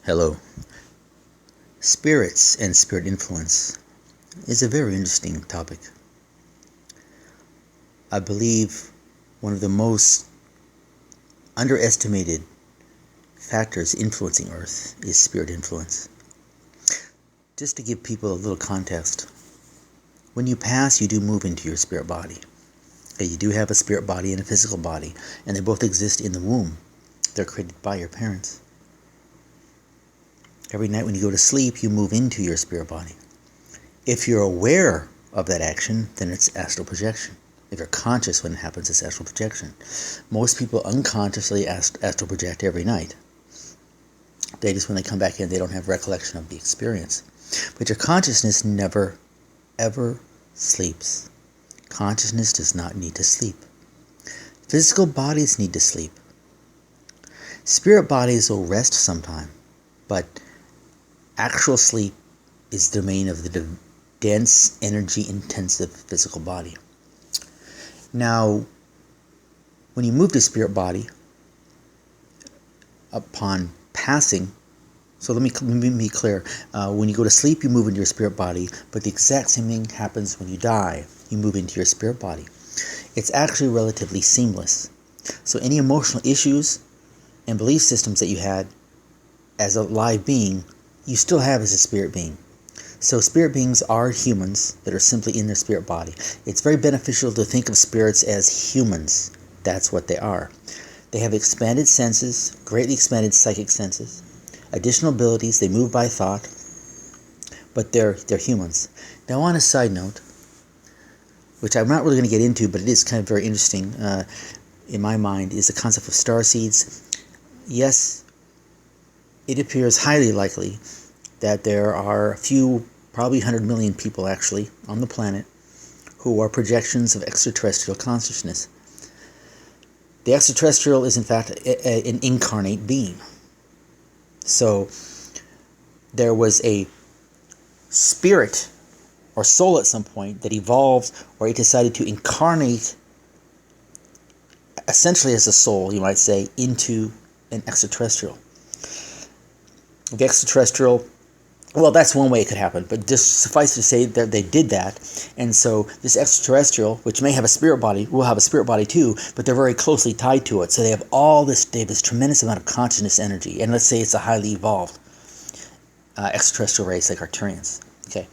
Hello. Spirits and spirit influence is a very interesting topic. I believe one of the most underestimated factors influencing Earth is spirit influence. Just to give people a little context, when you pass, you do move into your spirit body. You do have a spirit body and a physical body, and they both exist in the womb. They're created by your parents. Every night when you go to sleep, you move into your spirit body. If you're aware of that action, then it's astral projection. If you're conscious when it happens, it's astral projection. Most people unconsciously astral project every night. They just, when they come back in, they don't have recollection of the experience. But your consciousness never, ever sleeps. Consciousness does not need to sleep. Physical bodies need to sleep. Spirit bodies will rest sometime, but actual sleep is the domain of the dense, energy-intensive physical body. Now, when you move to spirit body, upon passing, so let me be clear. When you go to sleep, you move into your spirit body, but the exact same thing happens when you die. You move into your spirit body. It's actually relatively seamless. So any emotional issues and belief systems that you had as a live being, you still have as a spirit being. So spirit beings are humans that are simply in their spirit body. It's very beneficial to think of spirits as humans. That's what they are. They have expanded senses, greatly expanded psychic senses, additional abilities. They move by thought, but they're humans. Now, on a side note, which I'm not really going to get into, but it is kind of very interesting in my mind, is the concept of StarSeeds. Yes, it appears highly likely that there are a few, probably 100 million people actually, on the planet who are projections of extraterrestrial consciousness. The extraterrestrial is in fact an incarnate being. So there was a spirit or soul at some point that evolved, or it decided to incarnate essentially as a soul, you might say, into an extraterrestrial. The extraterrestrial, well, that's one way it could happen, but just suffice to say that they did that. And so this extraterrestrial, which may have a spirit body, will have a spirit body too, but they're very closely tied to it. So they have this tremendous amount of consciousness energy. And let's say it's a highly evolved extraterrestrial race like Arcturians. Okay.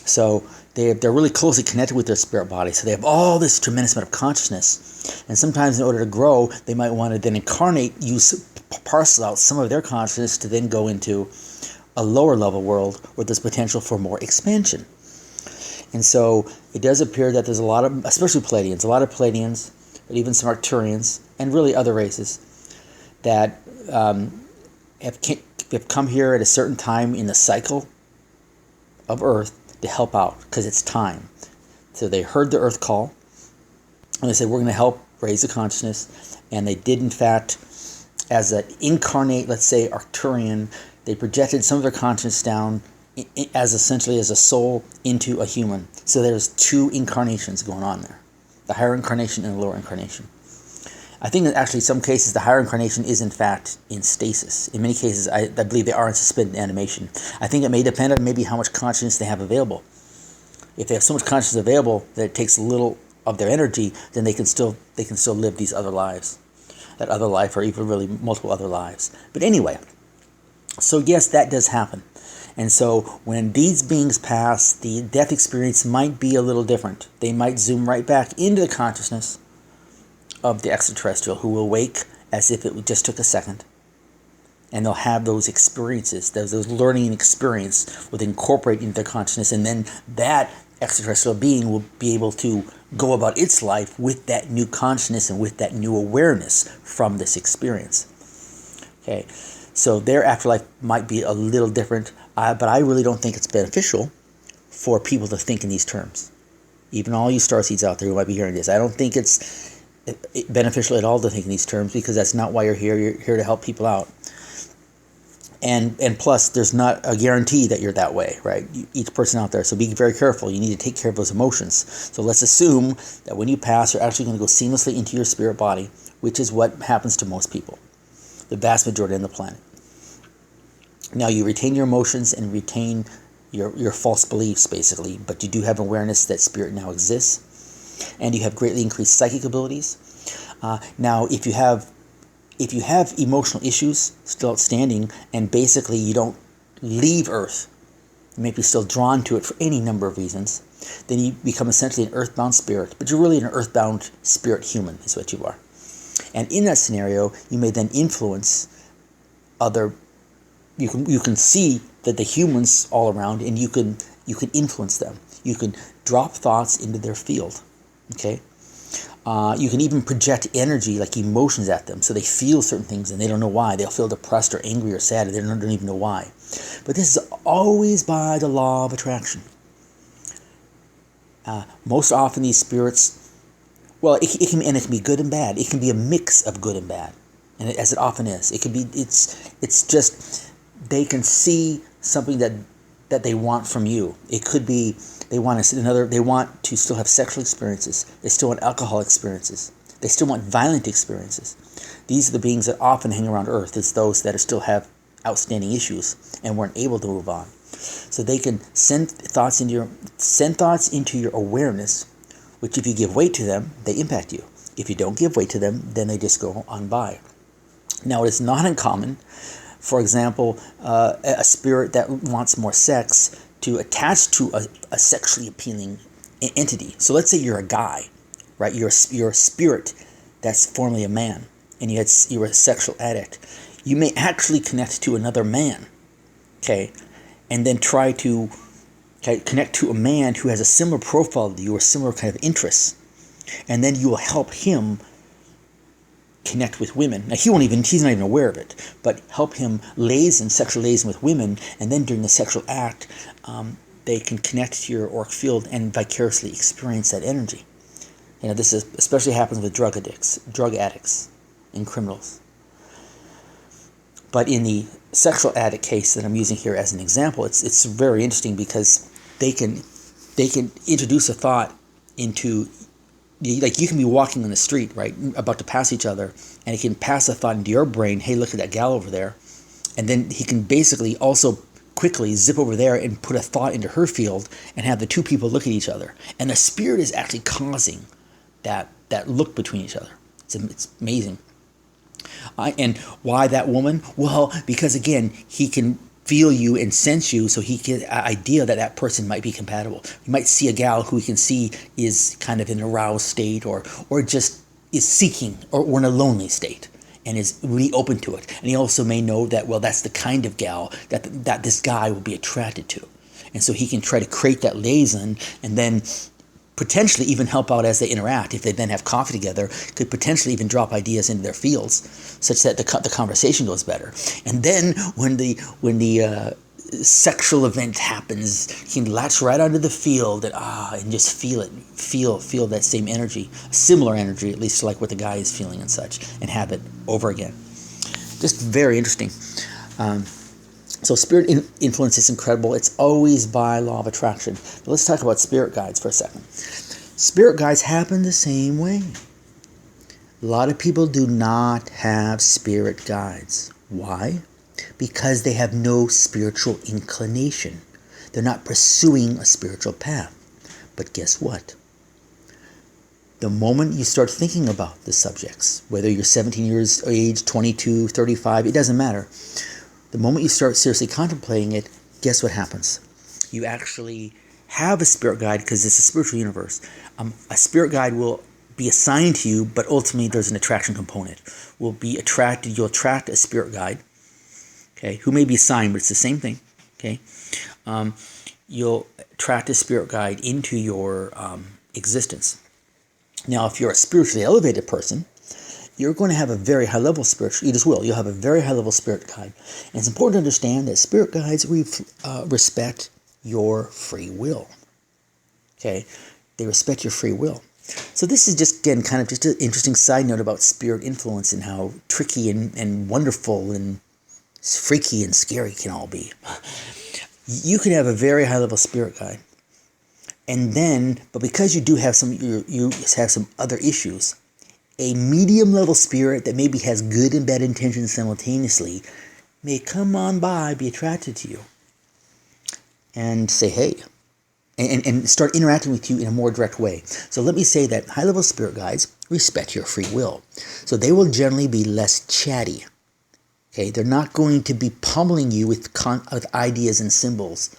So they're really closely connected with their spirit body. So they have all this tremendous amount of consciousness. And sometimes in order to grow, they might want to then incarnate, parcel out some of their consciousness to then go into a lower level world where there's potential for more expansion. And so it does appear that there's a lot of, especially Pleiadians, but even some Arcturians, and really other races that have come here at a certain time in the cycle of Earth to help out, because it's time. So they heard the Earth call, and they said, we're going to help raise the consciousness. And they did, in fact, as an incarnate, let's say, Arcturian, they projected some of their consciousness down as essentially as a soul into a human. So there's two incarnations going on there, the higher incarnation and the lower incarnation. I think that actually in some cases the higher incarnation is in fact in stasis. In many cases, I believe they are in suspended animation. I think it may depend on maybe how much consciousness they have available. If they have so much consciousness available that it takes little of their energy, then they can still live these other lives, that other life, or even really multiple other lives. But anyway, so yes, that does happen. And so when these beings pass, the death experience might be a little different. They might zoom right back into the consciousness of the extraterrestrial, who will wake as if it just took a second. And they'll have those experiences, those learning experience will incorporate into their consciousness, and then that extraterrestrial being will be able to go about its life with that new consciousness and with that new awareness from this experience. Okay, so their afterlife might be a little different, but I really don't think it's beneficial for people to think in these terms. Even all you StarSeeds out there who might be hearing this, I don't think it's beneficial at all to think in these terms, because that's not why you're here. You're here to help people out. And plus, there's not a guarantee that you're that way, right? Each person out there. So be very careful. You need to take care of those emotions. So let's assume that when you pass, you're actually going to go seamlessly into your spirit body, which is what happens to most people, the vast majority on the planet. Now you retain your emotions and retain your false beliefs, basically, but you do have awareness that spirit now exists, and you have greatly increased psychic abilities. Now, if you have emotional issues still outstanding, and basically you don't leave Earth, you may be still drawn to it for any number of reasons, then you become essentially an earthbound spirit, but you're really an earthbound spirit human is what you are. And in that scenario, you may then influence other. You can see that the humans all around, and you can influence them. You can drop thoughts into their field. Okay. You can even project energy, like emotions, at them, so they feel certain things and they don't know why. They'll feel depressed or angry or sad, and they don't even know why. But this is always by the law of attraction. Most often, these spirits, well, it can be good and bad. It can be a mix of good and bad, and as it often is, it can be. It's just they can see something that they want from you. It could be they want to still have sexual experiences. They still want alcohol experiences. They still want violent experiences. These are the beings that often hang around Earth. It's those that still have outstanding issues and weren't able to move on. So they can send thoughts into your awareness, which if you give weight to them, they impact you. If you don't give weight to them, then they just go on by. Now, it is not uncommon, for example, a spirit that wants more sex to attach to a sexually appealing entity. So let's say you're a guy, right? You're a spirit that's formerly a man, and you're a sexual addict. You may actually connect to another man, okay, and then try to connect to a man who has a similar profile to you or similar kind of interests, and then you will help him connect with women. Now he's not even aware of it, but help him sexual liaison with women, and then during the sexual act, they can connect to your auric field and vicariously experience that energy. This especially happens with drug addicts, and criminals. But in the sexual addict case that I'm using here as an example, it's very interesting because they can introduce a thought into. Like, you can be walking on the street, right, about to pass each other, and he can pass a thought into your brain, hey, look at that gal over there. And then he can basically also quickly zip over there and put a thought into her field and have the two people look at each other. And the spirit is actually causing that look between each other. It's amazing. And why that woman? Well, because, again, he can feel you and sense you, so he get an idea that person might be compatible. You might see a gal who he can see is kind of in an aroused state or just is seeking or in a lonely state and is really open to it. And he also may know that, well, that's the kind of gal that this guy will be attracted to. And so he can try to create that liaison and then potentially even help out as they interact. If they then have coffee together, could potentially even drop ideas into their fields such that the conversation goes better. And then when the sexual event happens, he can latch right onto the field and just feel that same energy, similar energy, at least like what the guy is feeling and such, and have it over again. Just very interesting. So spirit influence is incredible. It's always by law of attraction. But let's talk about spirit guides for a second. Spirit guides happen the same way. A lot of people do not have spirit guides. Why? Because they have no spiritual inclination. They're not pursuing a spiritual path. But guess what? The moment you start thinking about the subjects, whether you're 17 years of age, 22, 35, it doesn't matter. The moment you start seriously contemplating it, guess what happens? You actually have a spirit guide, because it's a spiritual universe. A spirit guide will be assigned to you, but ultimately there's an attraction component. You'll attract a spirit guide, okay, who may be assigned, but it's the same thing, okay? You'll attract a spirit guide into your existence. Now, if you're a spiritually elevated person, you're going to have a very high-level you'll have a very high-level spirit guide. And it's important to understand that spirit guides respect your free will. Okay? They respect your free will. So this is just, again, kind of just an interesting side note about spirit influence and how tricky and wonderful and freaky and scary can all be. You can have a very high-level spirit guide. And then, but because you do have you have some other issues, a medium-level spirit that maybe has good and bad intentions simultaneously may come on by, be attracted to you, and say, hey, and start interacting with you in a more direct way. So let me say that high-level spirit guides respect your free will. So they will generally be less chatty. Okay, they're not going to be pummeling you with ideas and symbols.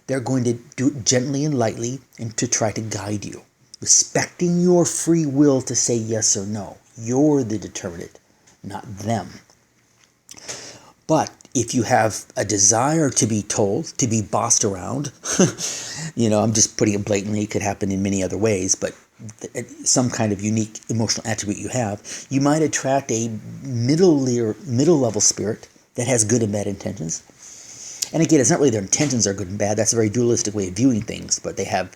They're going to do it gently and lightly and to try to guide you, respecting your free will to say yes or no. You're the determinant, not them. But if you have a desire to be told, to be bossed around, I'm just putting it blatantly, it could happen in many other ways, but some kind of unique emotional attribute you have, you might attract a middle level spirit that has good and bad intentions. And again, it's not really their intentions are good and bad. That's a very dualistic way of viewing things, but they have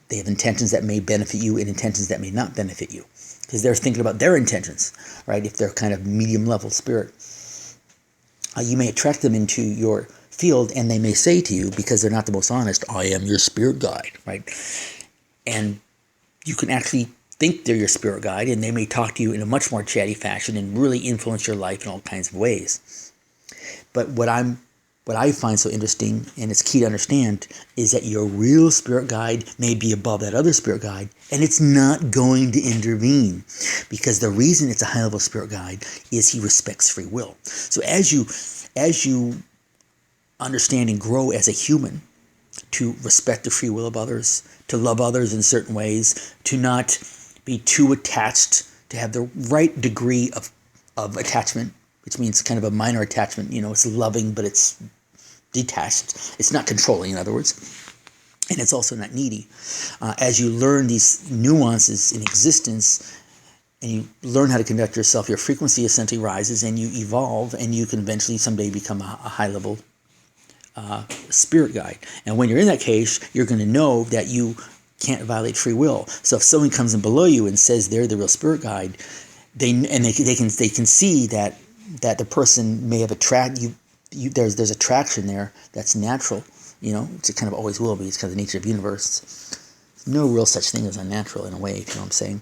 intentions that may benefit you and intentions that may not benefit you, because they're thinking about their intentions, right? If they're kind of medium level spirit, you may attract them into your field, and they may say to you, because they're not the most honest, I am your spirit guide, right? And you can actually think they're your spirit guide, and they may talk to you in a much more chatty fashion and really influence your life in all kinds of ways. But what I find so interesting, and it's key to understand, is that your real spirit guide may be above that other spirit guide, and it's not going to intervene, because the reason it's a high-level spirit guide is he respects free will. So as you understand and grow as a human to respect the free will of others, to love others in certain ways, to not be too attached, to have the right degree of attachment, which means kind of a minor attachment. It's loving, but it's detached. It's not controlling, in other words. And it's also not needy. As you learn these nuances in existence, and you learn how to conduct yourself, your frequency essentially rises, and you evolve, and you can eventually someday become a high-level spirit guide. And when you're in that case, you're going to know that you can't violate free will. So if someone comes in below you and says they're the real spirit guide, they can see that the person may have attracted you. There's attraction there that's natural. It's kind of always will be. It's kind of the nature of the universe. No real such thing as unnatural in a way, if you know what I'm saying.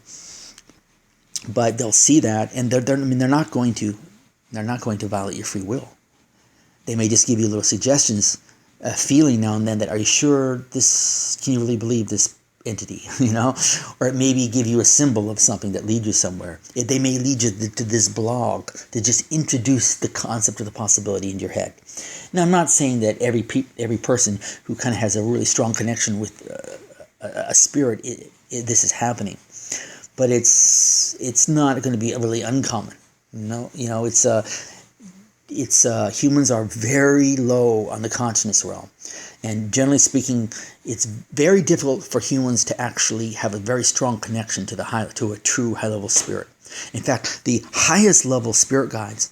But they'll see that, and they're not going to violate your free will. They may just give you little suggestions, a feeling now and then that, are you sure this? Can you really believe this entity? Or it maybe give you a symbol of something that leads you somewhere. They may lead you to this blog to just introduce the concept of the possibility into your head. Now, I'm not saying that every person who kind of has a really strong connection with a spirit, this is happening, but it's not going to be really uncommon. It's humans are very low on the consciousness realm, and generally speaking, it's very difficult for humans to actually have a very strong connection to a true high-level spirit. In fact, the highest level spirit guides,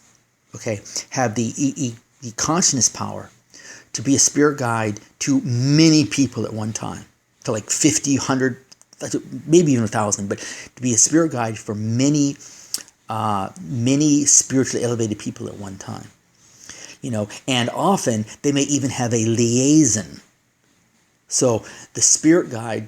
have the consciousness power to be a spirit guide to many people at one time, to like 50, 100, maybe even 1,000, but to be a spirit guide for many spiritually elevated people at one time. And often they may even have a liaison. So the spirit guide,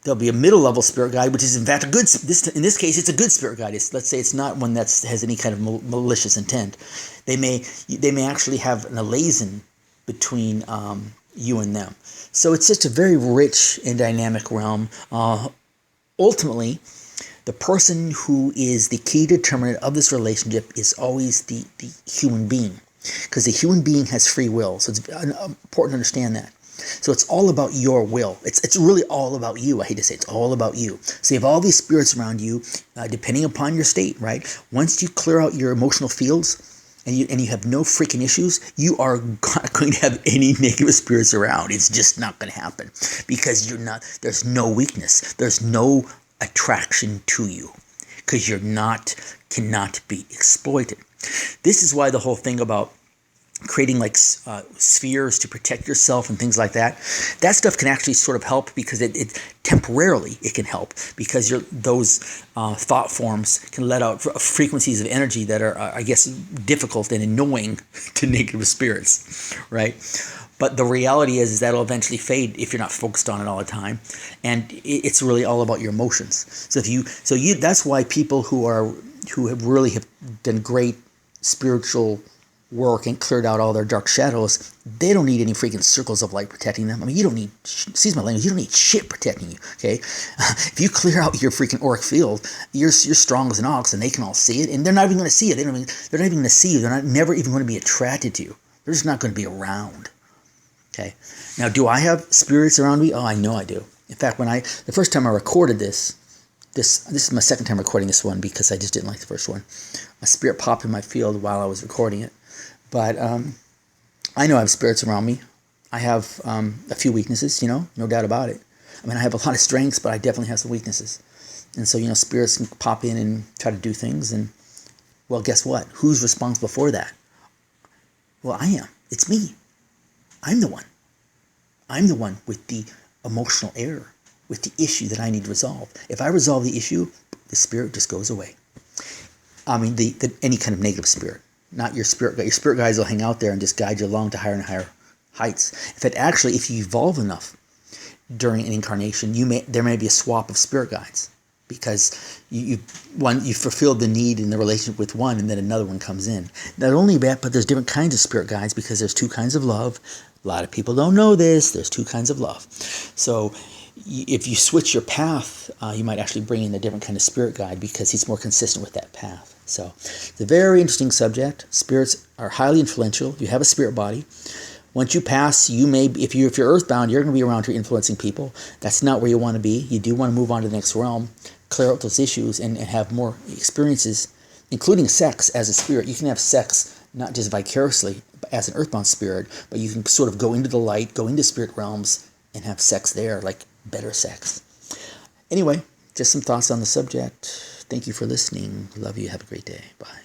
there'll be a middle level spirit guide, which is in fact in this case it's a good spirit guide. Let's say it's not one that has any kind of malicious intent. They may actually have an liaison between you and them. So it's just a very rich and dynamic realm. Ultimately, the person who is the key determinant of this relationship is always the human being, because the human being has free will. So it's important to understand that. So it's all about your will. It's really all about you. I hate to say it's all about you. So you have all these spirits around you, depending upon your state, right? Once you clear out your emotional fields and you have no freaking issues, you are not going to have any negative spirits around. It's just not going to happen, because there's no weakness. There's no attraction to you, because cannot be exploited. This is why the whole thing about creating like spheres to protect yourself and things like that stuff can actually sort of help, because it temporarily it can help, because those thought forms can let out frequencies of energy that are I guess difficult and annoying to negative spirits, right? But the reality is that'll eventually fade if you're not focused on it all the time, and it's really all about your emotions. So that's why people who have really done great spiritual work and cleared out all their dark shadows, they don't need any freaking circles of light protecting them. I mean, you don't need, excuse my language, you don't need shit protecting you, okay? If you clear out your freaking auric field, you're strong as an ox, and they can all see it, and they're not even going to see it. They're not even going to see you. They're not never even going to be attracted to you. They're just not going to be around, okay? Now, do I have spirits around me? Oh, I know I do. In fact, the first time I recorded this is my second time recording this one because I just didn't like the first one. A spirit popped in my field while I was recording it. But I know I have spirits around me. I have a few weaknesses, no doubt about it. I mean, I have a lot of strengths, but I definitely have some weaknesses. And so, spirits can pop in and try to do things. And, well, guess what? Who's responsible for that? Well, I am. It's me. I'm the one. I'm the one with the emotional error, with the issue that I need to resolve. If I resolve the issue, the spirit just goes away. I mean, any kind of negative spirit. Not your spirit guide. Your spirit guides will hang out there and just guide you along to higher and higher heights. In fact, actually, if you evolve enough during an incarnation, there may be a swap of spirit guides because you fulfilled the need in the relationship with one, and then another one comes in. Not only that, but there's different kinds of spirit guides because there's two kinds of love. A lot of people don't know this. There's two kinds of love. So if you switch your path, you might actually bring in a different kind of spirit guide because he's more consistent with that path. So it's a very interesting subject. Spirits are highly influential. You have a spirit body. Once you pass, if you're earthbound, you're going to be around here influencing people. That's not where you want to be. You do want to move on to the next realm, clear out those issues, and have more experiences, including sex as a spirit. You can have sex not just vicariously as an earthbound spirit, but you can sort of go into the light, go into spirit realms, and have sex there, like better sex. Anyway, just some thoughts on the subject. Thank you for listening. Love you. Have a great day. Bye.